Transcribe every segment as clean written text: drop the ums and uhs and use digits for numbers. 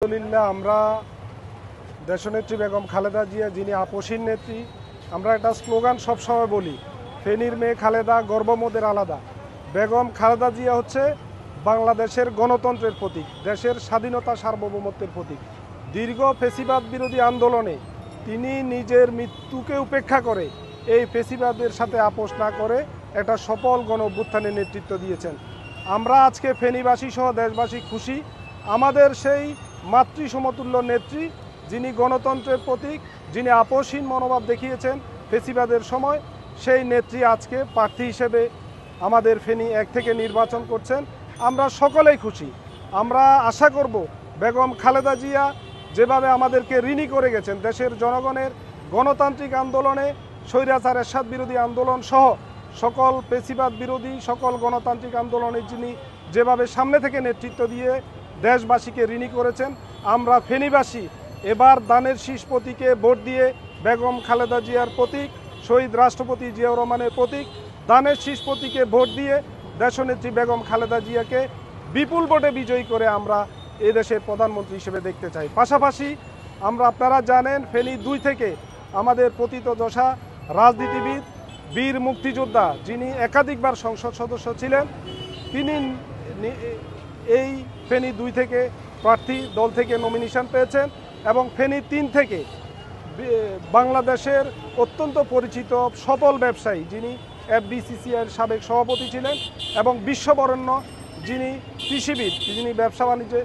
আলহামদুলিল্লাহ আমরা দেশনেত্রী বেগম খালেদা জিয়া যিনি আপসীর নেত্রী, আমরা একটা স্লোগান সবসময় বলি, ফেনীর মেয়ে খালেদা গর্ব মোদের আলাদা। বেগম খালেদা জিয়া হচ্ছে বাংলাদেশের গণতন্ত্রের প্রতীক, দেশের স্বাধীনতা সার্বভৌমত্বের প্রতীক। দীর্ঘ ফেসিবাদ বিরোধী আন্দোলনে তিনি নিজের মৃত্যুকে উপেক্ষা করে এই ফেসিবাদের সাথে আপোষ না করে একটা সফল গণ অভ্যুত্থানের নেতৃত্ব দিয়েছেন। আমরা আজকে ফেনীবাসী সহ দেশবাসী খুশি, আমাদের সেই মাতৃ সমতুল্য নেত্রী যিনি গণতন্ত্রের প্রতীক, যিনি আপোষহীন মনোভাব দেখিয়েছেন ফেসিবাদের সময়, সেই নেত্রী আজকে প্রার্থী হিসেবে আমাদের ফেনী 1 থেকে নির্বাচন করছেন। আমরা সকলেই খুশি। আমরা আশা করব বেগম খালেদা জিয়া যেভাবে আমাদেরকে ঋণী করে গেছেন দেশের জনগণের গণতান্ত্রিক আন্দোলনে, স্বৈরাচার এরশাদ বিরোধী আন্দোলন সহ সকল ফেসিবাদ বিরোধী সকল গণতান্ত্রিক আন্দোলনে যিনি যেভাবে সামনে থেকে নেতৃত্ব দিয়ে দেশবাসীকে ঋণী করেছেন, আমরা ফেনীবাসী এবার দানের শীষ প্রতীকে ভোট দিয়ে বেগম খালেদা জিয়ার প্রতীক, শহীদ রাষ্ট্রপতি জিয়াউর রহমানের প্রতীক দানের শীষ প্রতীকে ভোট দিয়ে দেশনেত্রী বেগম খালেদা জিয়াকে বিপুল ভোটে বিজয়ী করে আমরা এদেশের প্রধানমন্ত্রী হিসেবে দেখতে চাই। পাশাপাশি আমরা, আপনারা জানেন, ফেনী 2 থেকে আমাদের প্রথিতযশা রাজনীতিবিদ, বীর মুক্তিযোদ্ধা যিনি একাধিকবার সংসদ সদস্য ছিলেন, তিনি এই ফেনী 2 থেকে প্রার্থী দল থেকে নমিনেশন পেয়েছেন এবং ফেনী 3 থেকে বাংলাদেশের অত্যন্ত পরিচিত সফল ব্যবসায়ী যিনি FBCCIর সাবেক সভাপতি ছিলেন এবং বিশ্ববরেণ্য যিনি কৃষিবিদ, যিনি ব্যবসা বাণিজ্যে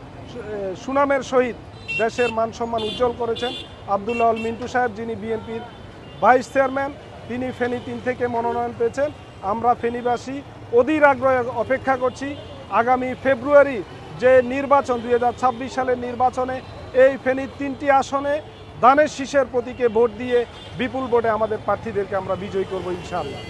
সুনামের সহিত দেশের মান সম্মান উজ্জ্বল করেছেন, আব্দুল্লাহ আল মিন্টু সাহেব যিনি বিএনপির ভাইস চেয়ারম্যান, তিনি ফেনী 3 থেকে মনোনয়ন পেয়েছেন। আমরা ফেনীবাসী অধীর আগ্রহে অপেক্ষা করছি আগামী ফেব্রুয়ারি যে নির্বাচন 2026 সালের নির্বাচনে এই ফেনীর 3টি আসনে দানের শীষের প্রতীকে ভোট দিয়ে বিপুল ভোটে আমাদের প্রার্থীদেরকে আমরা বিজয়ী করব ইনশাআল্লাহ।